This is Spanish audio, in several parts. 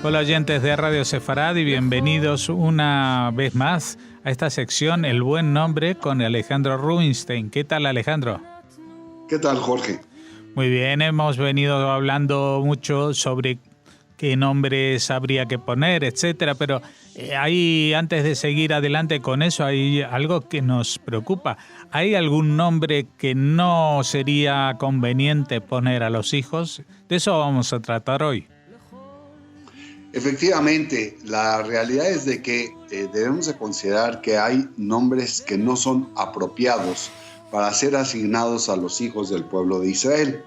Hola oyentes de Radio Sefarad y bienvenidos una vez más a esta sección El Buen Nombre con Alejandro Rubinstein. ¿Qué tal, Alejandro? ¿Qué tal, Jorge? Muy bien, hemos venido hablando mucho sobre qué nombres habría que poner, etcétera, pero ahí, antes de seguir adelante con eso, hay algo que nos preocupa. ¿Hay algún nombre que no sería conveniente poner a los hijos? De eso vamos a tratar hoy. Efectivamente, la realidad es de que debemos de considerar que hay nombres que no son apropiados para ser asignados a los hijos del pueblo de Israel.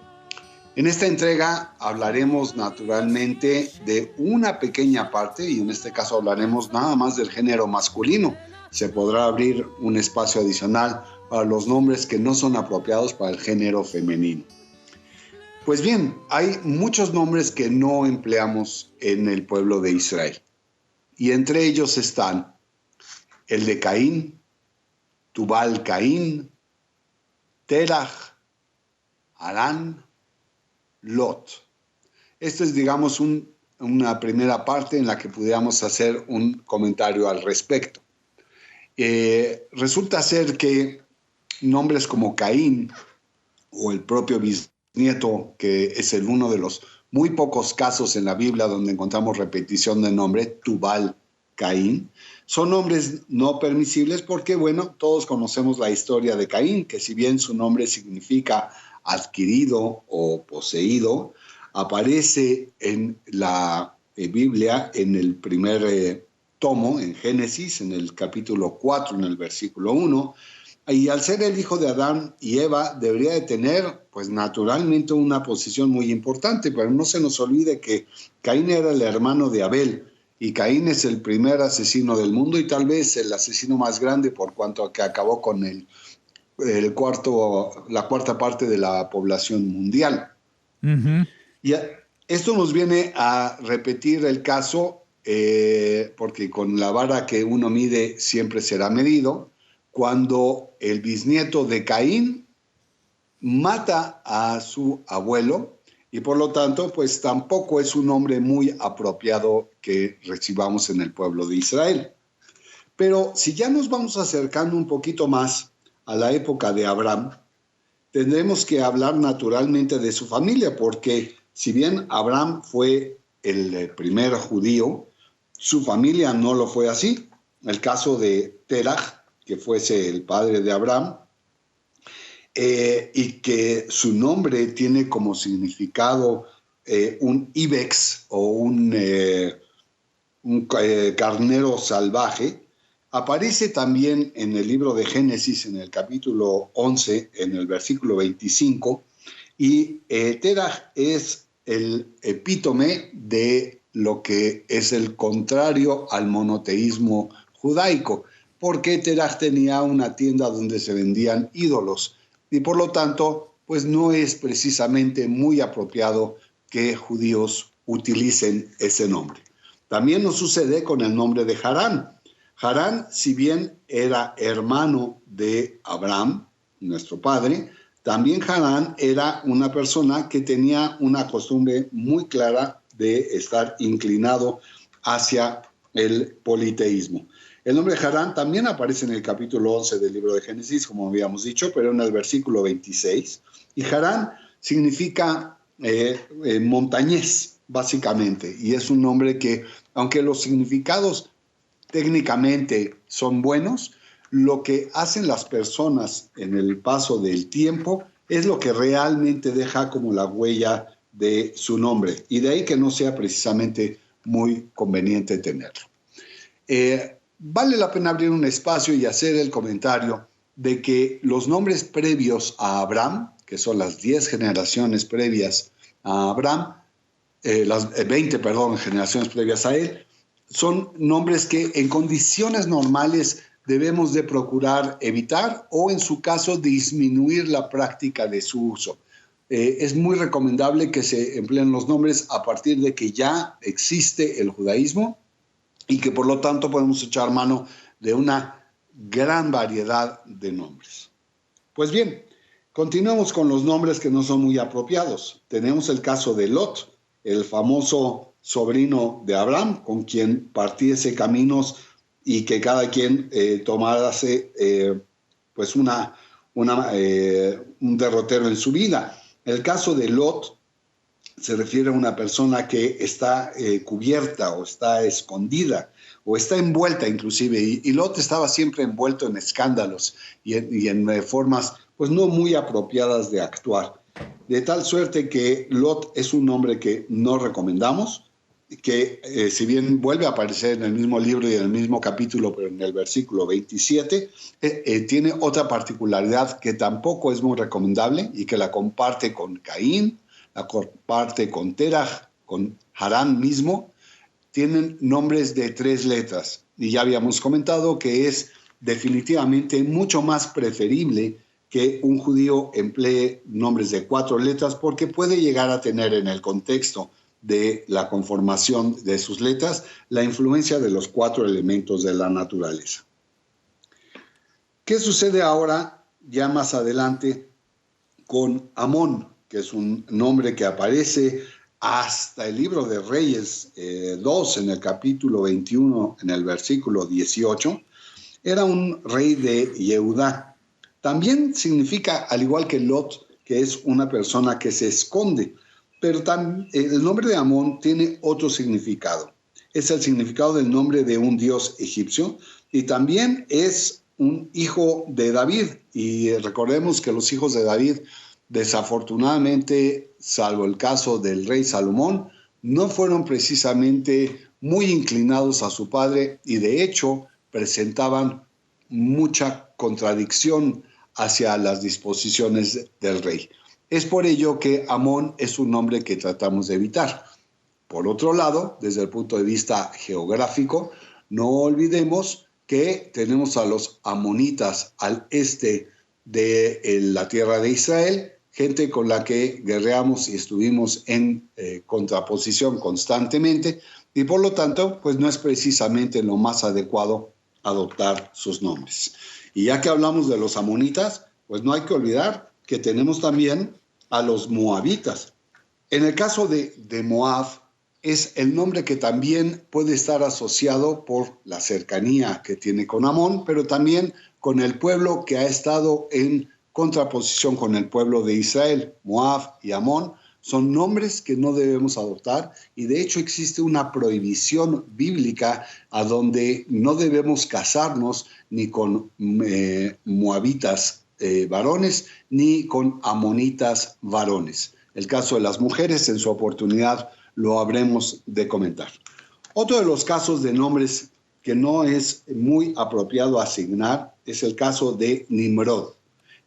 En esta entrega hablaremos naturalmente de una pequeña parte, y en este caso hablaremos nada más del género masculino. Se podrá abrir un espacio adicional para los nombres que no son apropiados para el género femenino. Pues bien, hay muchos nombres que no empleamos en el pueblo de Israel. Y entre ellos están el de Caín, Tubal Caín, Terach, Harán, Lot. Esta es, digamos, una primera parte en la que pudiéramos hacer un comentario al respecto. Resulta ser que nombres como Caín o el propio bisnieto, que es uno de los muy pocos casos en la Biblia donde encontramos repetición de nombre, Tubal Caín, son nombres no permisibles porque, bueno, todos conocemos la historia de Caín, que si bien su nombre significa adquirido o poseído, aparece en la Biblia en el primer tomo, en Génesis, en el capítulo 4, en el versículo 1, y al ser el hijo de Adán y Eva, debería de tener, pues naturalmente, una posición muy importante, pero no se nos olvide que Caín era el hermano de Abel, y Caín es el primer asesino del mundo y tal vez el asesino más grande por cuanto a que acabó con la cuarta parte de la población mundial. Uh-huh. Y esto nos viene a repetir el caso, porque con la vara que uno mide siempre será medido, cuando el bisnieto de Caín mata a su abuelo y por lo tanto pues tampoco es un nombre muy apropiado que recibamos en el pueblo de Israel. Pero si ya nos vamos acercando un poquito más a la época de Abraham, tendremos que hablar naturalmente de su familia, porque si bien Abraham fue el primer judío, su familia no lo fue así. El caso de Terach, que fuese el padre de Abraham, y que su nombre tiene como significado un ibex o un carnero salvaje, aparece también en el libro de Génesis, en el capítulo 11, en el versículo 25, y Terach es el epítome de lo que es el contrario al monoteísmo judaico, porque Terach tenía una tienda donde se vendían ídolos, y por lo tanto, pues no es precisamente muy apropiado que judíos utilicen ese nombre. También nos sucede con el nombre de Harán. Harán, si bien era hermano de Abraham, nuestro padre, también Harán era una persona que tenía una costumbre muy clara de estar inclinado hacia el politeísmo. El nombre de Harán también aparece en el capítulo 11 del libro de Génesis, como habíamos dicho, pero en el versículo 26. Y Harán significa montañés, básicamente, y es un nombre que, aunque los significados técnicamente son buenos, lo que hacen las personas en el paso del tiempo es lo que realmente deja como la huella de su nombre, y de ahí que no sea precisamente muy conveniente tenerlo. Vale la pena abrir un espacio y hacer el comentario de que los nombres previos a Abraham, que son las 10 generaciones previas a Abraham, las 20 generaciones previas a él, son nombres que en condiciones normales debemos de procurar evitar o en su caso disminuir la práctica de su uso. Es muy recomendable que se empleen los nombres a partir de que ya existe el judaísmo y que por lo tanto podemos echar mano de una gran variedad de nombres. Pues bien, continuemos con los nombres que no son muy apropiados. Tenemos el caso de Lot, el famoso sobrino de Abraham, con quien partiese caminos y que cada quien tomase pues un derrotero en su vida. El caso de Lot se refiere a una persona que está cubierta o está escondida o está envuelta inclusive, y Lot estaba siempre envuelto en escándalos y en formas pues no muy apropiadas de actuar. De tal suerte que Lot es un nombre que no recomendamos, que si bien vuelve a aparecer en el mismo libro y en el mismo capítulo, pero en el versículo 27, tiene otra particularidad que tampoco es muy recomendable y que la comparte con Caín, la comparte con Terah, con Harán mismo. Tienen nombres de 3 letras y ya habíamos comentado que es definitivamente mucho más preferible que un judío emplee nombres de 4 letras porque puede llegar a tener en el contexto de la conformación de sus letras la influencia de los 4 elementos de la naturaleza. ¿Qué sucede ahora, ya más adelante, con Amón, que es un nombre que aparece hasta el libro de Reyes 2, en el capítulo 21, en el versículo 18? Era un rey de Yehudá. También significa, al igual que Lot, que es una persona que se esconde. Pero el nombre de Amón tiene otro significado. Es el significado del nombre de un dios egipcio y también es un hijo de David. Y recordemos que los hijos de David, desafortunadamente, salvo el caso del rey Salomón, no fueron precisamente muy inclinados a su padre y de hecho presentaban mucha contradicción hacia las disposiciones del rey. Es por ello que Amón es un nombre que tratamos de evitar. Por otro lado, desde el punto de vista geográfico, no olvidemos que tenemos a los amonitas al este de la tierra de Israel, gente con la que guerreamos y estuvimos en contraposición constantemente, y por lo tanto, pues no es precisamente lo más adecuado adoptar sus nombres. Y ya que hablamos de los amonitas, pues no hay que olvidar que tenemos también a los moabitas. En el caso de Moab, es el nombre que también puede estar asociado por la cercanía que tiene con Amón, pero también con el pueblo que ha estado en contraposición con el pueblo de Israel. Moab y Amón son nombres que no debemos adoptar y de hecho existe una prohibición bíblica a donde no debemos casarnos ni con moabitas varones ni con amonitas varones. El caso de las mujeres, en su oportunidad, lo habremos de comentar. Otro de los casos de nombres que no es muy apropiado asignar es el caso de Nimrod.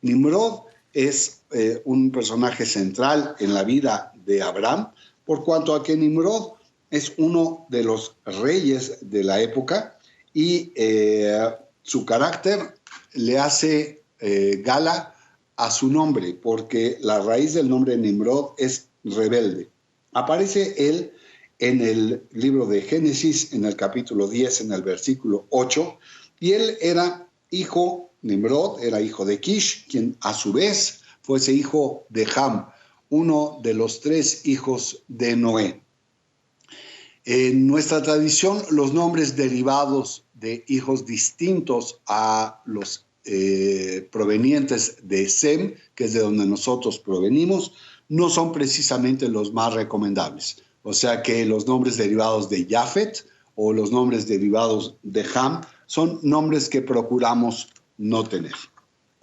Nimrod es un personaje central en la vida de Abraham, por cuanto a que Nimrod es uno de los reyes de la época y su carácter le hace gala a su nombre, porque la raíz del nombre Nimrod es rebelde. Aparece él en el libro de Génesis, en el capítulo 10, en el versículo 8, y él era hijo, Nimrod era hijo de Kish, quien a su vez fuese hijo de Ham, uno de los 3 hijos de Noé. En nuestra tradición, los nombres derivados de hijos distintos a los provenientes de Sem, que es de donde nosotros provenimos, no son precisamente los más recomendables. O sea que los nombres derivados de Jafet o los nombres derivados de Ham son nombres que procuramos no tener.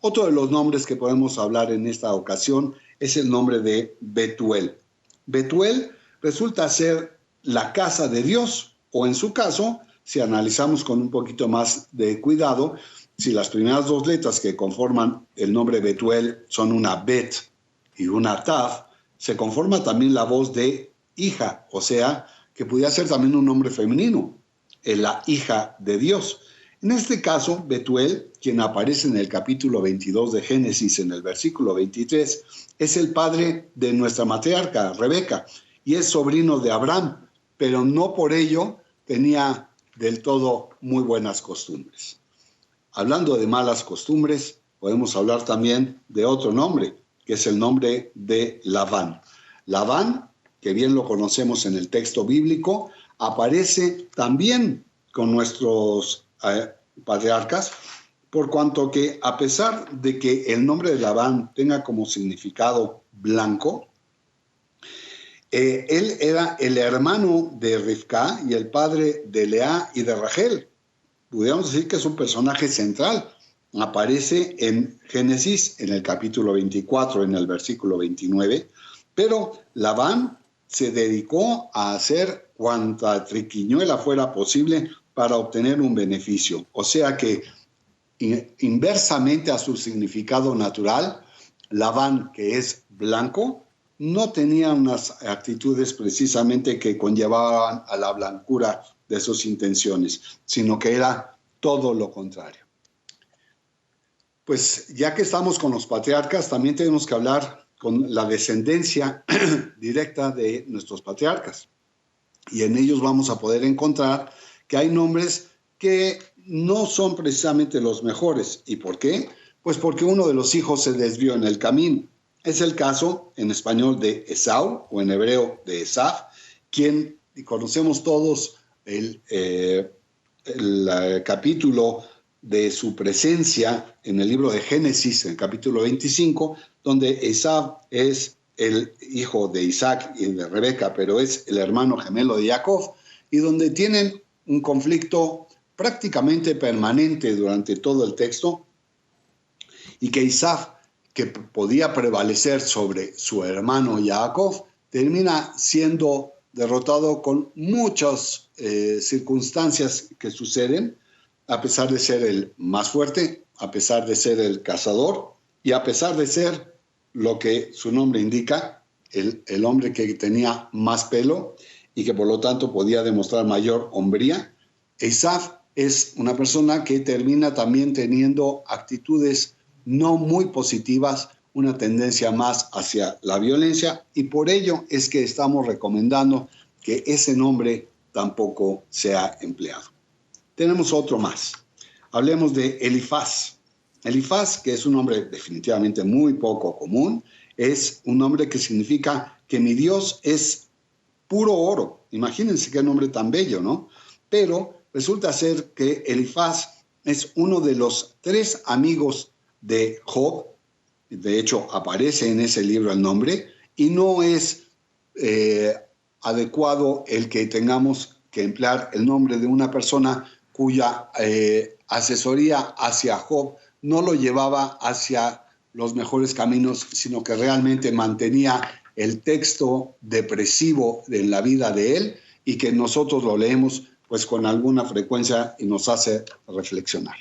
Otro de los nombres que podemos hablar en esta ocasión es el nombre de Betuel. Betuel resulta ser la casa de Dios, o en su caso, si analizamos con un poquito más de cuidado, si las primeras 2 letras que conforman el nombre Betuel son una Bet y una Tav, se conforma también la voz de hija, o sea, que podría ser también un nombre femenino, la hija de Dios. En este caso, Betuel, quien aparece en el capítulo 22 de Génesis, en el versículo 23, es el padre de nuestra matriarca, Rebeca, y es sobrino de Abraham, pero no por ello tenía del todo muy buenas costumbres. Hablando de malas costumbres, podemos hablar también de otro nombre, que es el nombre de Labán. Labán que bien lo conocemos en el texto bíblico, aparece también con nuestros patriarcas, por cuanto que a pesar de que el nombre de Labán tenga como significado blanco, él era el hermano de Rivka y el padre de Lea y de Rachel. Pudiéramos decir que es un personaje central. Aparece en Génesis, en el capítulo 24, en el versículo 29, pero Labán se dedicó a hacer cuanta triquiñuela fuera posible para obtener un beneficio. O sea que, inversamente a su significado natural, Labán, que es blanco, no tenía unas actitudes precisamente que conllevaban a la blancura de sus intenciones, sino que era todo lo contrario. Pues ya que estamos con los patriarcas, también tenemos que hablar con la descendencia directa de nuestros patriarcas. Y en ellos vamos a poder encontrar que hay nombres que no son precisamente los mejores. ¿Y por qué? Pues porque uno de los hijos se desvió en el camino. Es el caso en español de Esau, o en hebreo de Esaf, quien conocemos todos el capítulo de su presencia en el libro de Génesis, en el capítulo 25, donde Esaf es el hijo de Isaac y de Rebeca, pero es el hermano gemelo de Jacob, y donde tienen un conflicto prácticamente permanente durante todo el texto, y que Isaac, que podía prevalecer sobre su hermano Jacob, termina siendo derrotado con muchas circunstancias que suceden, a pesar de ser el más fuerte, a pesar de ser el cazador y a pesar de ser lo que su nombre indica, el hombre que tenía más pelo y que por lo tanto podía demostrar mayor hombría. Esaf es una persona que termina también teniendo actitudes no muy positivas, una tendencia más hacia la violencia, y por ello es que estamos recomendando que ese nombre tampoco sea empleado. Tenemos otro más. Hablemos de Elifaz. Elifaz, que es un nombre definitivamente muy poco común, es un nombre que significa que mi Dios es puro oro. Imagínense qué nombre tan bello, ¿no? Pero resulta ser que Elifaz es uno de los 3 amigos de Job. De hecho, aparece en ese libro el nombre, y no es adecuado el que tengamos que emplear el nombre de una persona cuya asesoría hacia Job no lo llevaba hacia los mejores caminos, sino que realmente mantenía el texto depresivo en la vida de él, y que nosotros lo leemos pues con alguna frecuencia y nos hace reflexionar.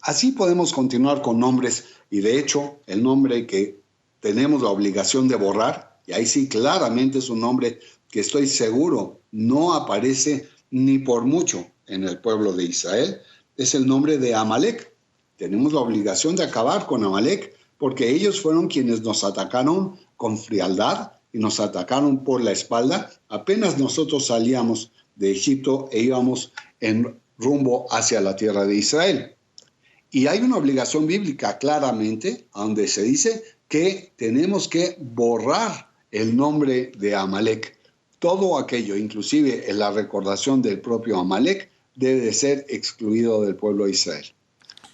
Así podemos continuar con nombres, y de hecho el nombre que tenemos la obligación de borrar, y ahí sí claramente es un nombre que estoy seguro no aparece ni por mucho en el pueblo de Israel, es el nombre de Amalek. Tenemos la obligación de acabar con Amalek, porque ellos fueron quienes nos atacaron con frialdad y nos atacaron por la espalda apenas nosotros salíamos de Egipto e íbamos en rumbo hacia la tierra de Israel. Y hay una obligación bíblica claramente donde se dice que tenemos que borrar el nombre de Amalek. Todo aquello, inclusive en la recordación del propio Amalek, debe de ser excluido del pueblo de Israel.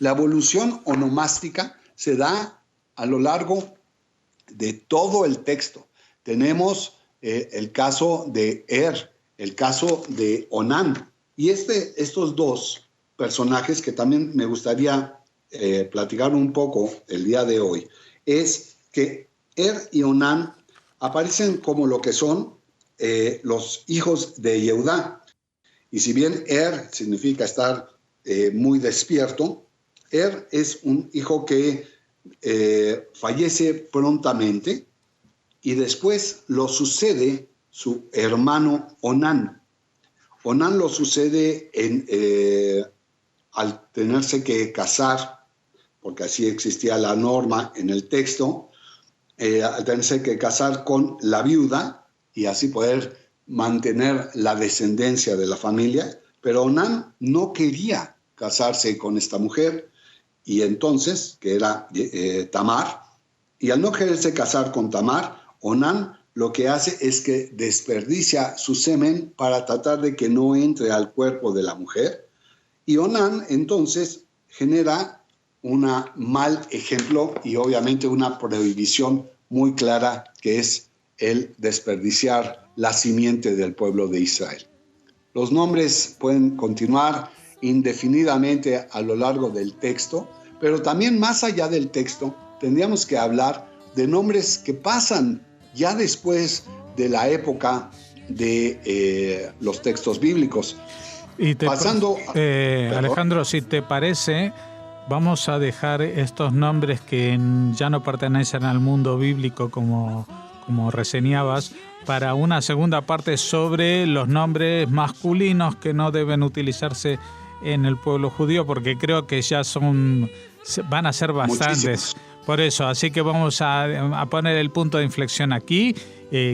La evolución onomástica se da a lo largo de todo el texto. Tenemos el caso de el caso de Onán. Y estos dos personajes que también me gustaría platicar un poco el día de hoy, es que y Onán aparecen como lo que son los hijos de Yehudá. Y si bien significa estar muy despierto, es un hijo que fallece prontamente, y después lo sucede su hermano Onán. Onán lo sucede al tenerse que casar, porque así existía la norma en el texto, al tenerse que casar con la viuda y así poder mantener la descendencia de la familia, pero Onán no quería casarse con esta mujer, y entonces, que era Tamar, y al no quererse casar con Tamar, Onán lo que hace es que desperdicia su semen para tratar de que no entre al cuerpo de la mujer. Y Onán entonces genera un mal ejemplo y obviamente una prohibición muy clara, que es el desperdiciar la simiente del pueblo de Israel. Los nombres pueden continuar indefinidamente a lo largo del texto, pero también más allá del texto tendríamos que hablar de nombres que pasan ya después de la época de los textos bíblicos. Y Alejandro, si te parece, vamos a dejar estos nombres que ya no pertenecen al mundo bíblico como reseñabas, para una segunda parte sobre los nombres masculinos que no deben utilizarse en el pueblo judío, porque creo que ya van a ser bastantes. Muchísimos. Por eso, así que vamos a poner el punto de inflexión aquí.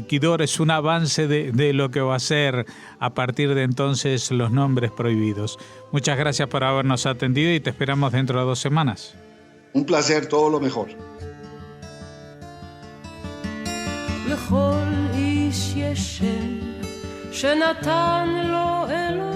Kidor es un avance de lo que va a ser a partir de entonces los nombres prohibidos. Muchas gracias por habernos atendido y te esperamos dentro de 2 semanas. Un placer, todo lo mejor. לכל איש יש שם שנתן לו אלוהים